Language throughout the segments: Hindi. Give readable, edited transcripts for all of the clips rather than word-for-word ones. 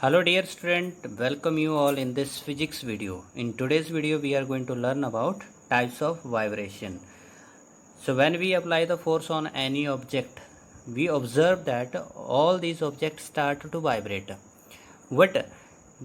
Hello dear student, welcome you all in this physics video. In today's video we are going to learn about types of vibration. So when we apply the force on any object, we observe that all these objects start to vibrate. But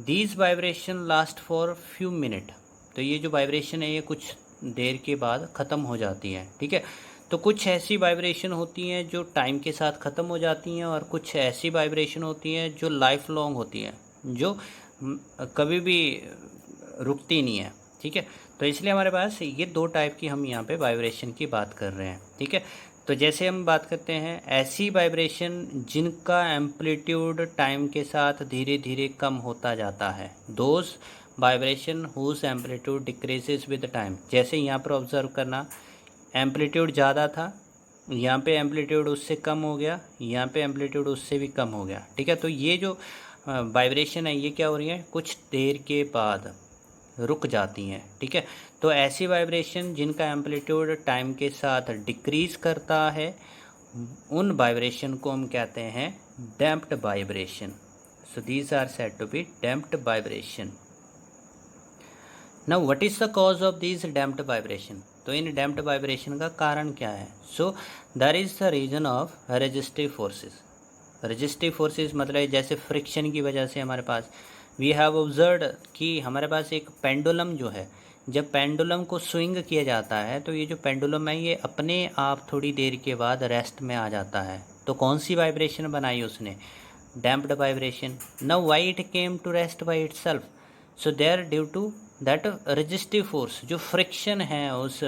these vibration last for few minutes. तो ये जो वाइब्रेशन है ये कुछ देर के बाद ख़त्म हो जाती है, ठीक है। तो कुछ ऐसी वाइब्रेशन होती हैं जो टाइम के साथ ख़त्म हो जाती हैं और कुछ ऐसी वाइब्रेशन होती हैं जो लाइफ लॉन्ग होती हैं, जो कभी भी रुकती नहीं है, ठीक है। तो इसलिए हमारे पास ये दो टाइप की हम यहाँ पे वाइब्रेशन की बात कर रहे हैं, ठीक है। तो जैसे हम बात करते हैं ऐसी वाइब्रेशन जिनका एम्पलीट्यूड टाइम के साथ धीरे धीरे कम होता जाता है, those vibration whose amplitude decreases with time. जैसे यहाँ पर ऑब्जर्व करना, एम्पलीट्यूड ज़्यादा था, यहाँ पे एम्पलीट्यूड उससे कम हो गया, यहाँ पे एम्पलीट्यूड उससे भी कम हो गया, ठीक है। तो ये जो वाइब्रेशन है ये क्या हो रही है, कुछ देर के बाद रुक जाती हैं, ठीक है। तो ऐसी वाइब्रेशन जिनका एम्पलीट्यूड टाइम के साथ डिक्रीज़ करता है, उन वाइब्रेशन को हम कहते हैं damped vibration. So these are said to be damped vibration. Now what is the cause of this damped vibration. तो इन डैम्प्ड वाइब्रेशन का कारण क्या है। So that is the reason of resistive forces. Resistive forces मतलब जैसे फ्रिक्शन की वजह से हमारे पास वी हैव ऑब्जर्व्ड कि हमारे पास एक पेंडुलम जो है, जब पेंडुलम को स्विंग किया जाता है तो ये जो पेंडुलम है ये अपने आप थोड़ी देर के बाद रेस्ट में आ जाता है। तो कौन सी वाइब्रेशन बनाई उसने, damped vibration. Now why it came to rest by itself. So there due to that resistive force, जो फ्रिक्शन है उस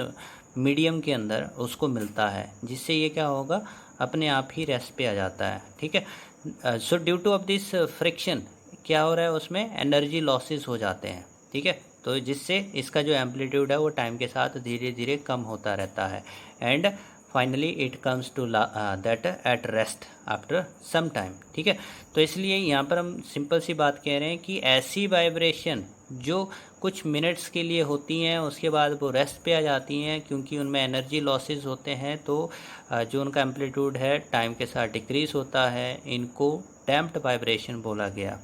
मीडियम के अंदर उसको मिलता है, जिससे ये क्या होगा, अपने आप ही रेस्ट पे आ जाता है, ठीक है। So due two of this friction क्या हो रहा है, उसमें एनर्जी लॉसेस हो जाते हैं, ठीक है। तो जिससे इसका जो एम्पलीट्यूड है वो टाइम के साथ धीरे धीरे कम होता रहता है and finally it comes to that at rest after some time, ठीक है। तो इसलिए यहाँ पर हम सिंपल सी बात कह रहे हैं कि ऐसी वाइब्रेशन जो कुछ मिनट्स के लिए होती हैं उसके बाद वो रेस्ट पे आ जाती हैं, क्योंकि उनमें एनर्जी लॉसेस होते हैं, तो जो उनका एम्पलीट्यूड है टाइम के साथ डिक्रीज होता है, इनको डैम्प्ड वाइब्रेशन बोला गया।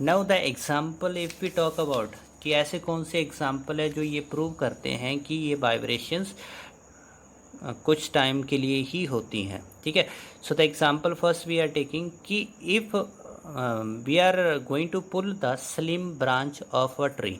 Now the example if we talk about, कि ऐसे कौन से एग्जाम्पल है जो ये प्रूव करते हैं कि ये वाइब्रेशंस कुछ टाइम के लिए ही होती हैं, ठीक है। So the example first we are taking कि if we are going to pull the slim branch of a tree,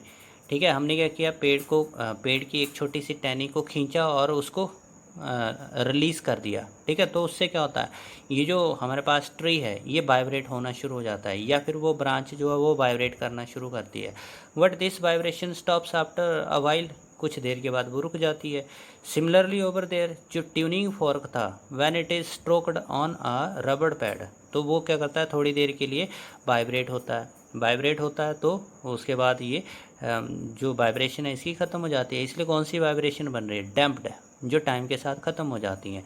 ठीक है। हमने क्या किया, पेड़ की एक छोटी सी टहनी को खींचा और उसको रिलीज़ कर दिया, ठीक है। तो उससे क्या होता है, ये जो हमारे पास ट्री है ये वाइब्रेट होना शुरू हो जाता है, या फिर वो ब्रांच जो है वो वाइब्रेट करना शुरू करती है। But this vibration stops after a while, कुछ देर के बाद वो रुक जाती है। सिमिलरली ओवर देयर, जो ट्यूनिंग फॉर्क था, when it is stroked on a रबड़ पैड, तो वो क्या करता है, थोड़ी देर के लिए वाइब्रेट होता है तो उसके बाद ये जो वाइब्रेशन है इसकी ख़त्म हो जाती है। इसलिए कौन सी वाइब्रेशन बन रही है, डैम्प्ड, जो टाइम के साथ ख़त्म हो जाती हैं।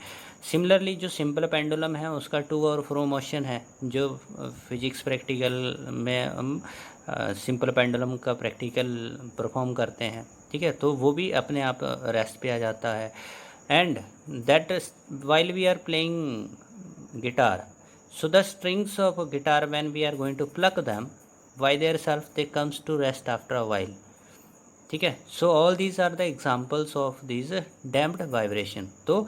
सिमिलरली जो सिंपल पेंडुलम है उसका टू और फ्रो मोशन है, जो फिजिक्स प्रैक्टिकल में हम सिंपल पेंडुलम का प्रैक्टिकल परफॉर्म करते हैं, ठीक है। तो वो भी अपने आप रेस्ट पे आ जाता है। And that while we are playing guitar, so the strings of a guitar when we are going to pluck them by their self they comes to rest after a while, ठीक है। So all these are the examples of this damped vibration. तो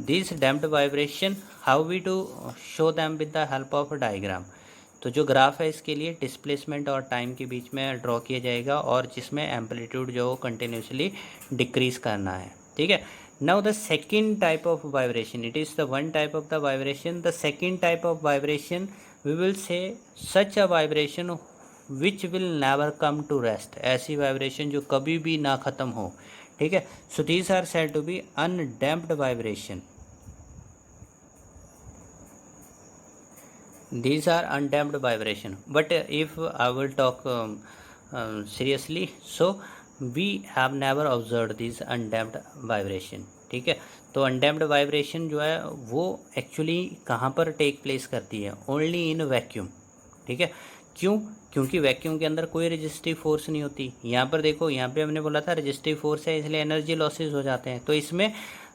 this damped vibration how we to show them with the help of diagram. तो जो ग्राफ है इसके लिए डिस्प्लेसमेंट और टाइम के बीच में ड्रॉ किया जाएगा, और जिसमें एम्पलीट्यूड जो कंटिन्यूसली डिक्रीज करना है, ठीक है। Now the second type of vibration, it is the one type of the vibration. The second type of vibration we will say such a vibration which will never come to rest, ऐसी वाइब्रेशन जो कभी भी ना ख़त्म हो, ठीक है। So these are said to be undamped vibration. These are undamped vibration. But if I will talk seriously, so we have never observed these undamped vibration, ठीक है। तो अनडैम्प्ड वाइब्रेशन जो है वो एक्चुअली कहाँ पर टेक प्लेस करती है, ओनली इन वैक्यूम, ठीक है। क्यों, क्योंकि वैक्यूम के अंदर कोई रेजिस्टिव फोर्स नहीं होती। यहाँ पर देखो, यहाँ पे हमने बोला था रेजिस्टिव फोर्स है इसलिए एनर्जी लॉसेज हो जाते हैं। तो इसमें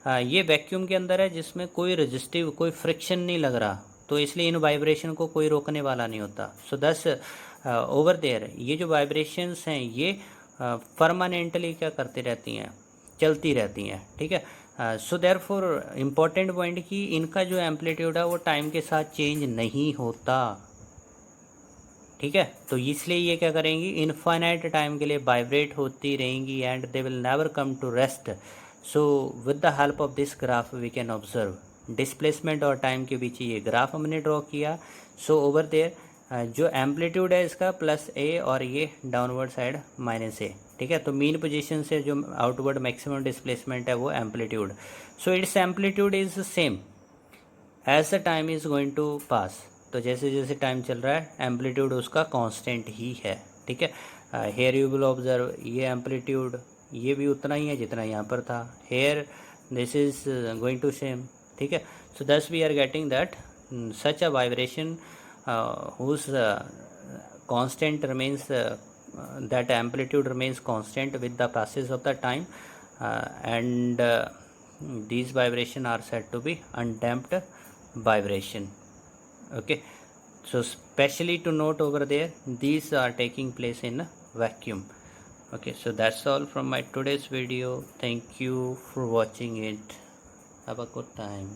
ये वैक्यूम के अंदर है जिसमें कोई रेजिस्टिव, कोई फ्रिक्शन नहीं लग रहा, तो इसलिए इन वाइब्रेशन को कोई रोकने वाला नहीं होता। सो दस ओवर देयर ये जो वाइब्रेशंस हैं ये परमानेंटली क्या करती रहती हैं, चलती रहती हैं, ठीक है। So therefore important point कि इनका जो एम्पलीट्यूड है वो टाइम के साथ चेंज नहीं होता, ठीक है। तो इसलिए ये क्या करेंगी, इनफाइनाइट टाइम के लिए वाइब्रेट होती रहेंगी and they will never come to rest. So with the help of this graph we can observe displacement और टाइम के बीच ये ग्राफ हमने ड्रॉ किया। सो ओवर देयर जो एम्पलीट्यूड है इसका प्लस ए और ये डाउनवर्ड साइड माइनस ए, ठीक है। तो मीन पोजीशन से जो आउटवर्ड मैक्सिमम डिस्प्लेसमेंट है वो amplitude. So it's amplitude is same as the time is going to pass. तो जैसे जैसे टाइम चल रहा है एम्पलीट्यूड उसका कांस्टेंट ही है, ठीक है। हेयर यू विल ऑब्जर्व ये एम्पलीट्यूड ये भी उतना ही है जितना यहाँ पर था। Here this is going to same, ठीक है। So thus we are getting that such a vibration whose constant remains that amplitude remains constant with the passage of the time and these vibration are said to be undamped vibration. Okay, so specially to note over there these are taking place in a vacuum. Okay, so that's all from my today's video. Thank you for watching it. Have a good time.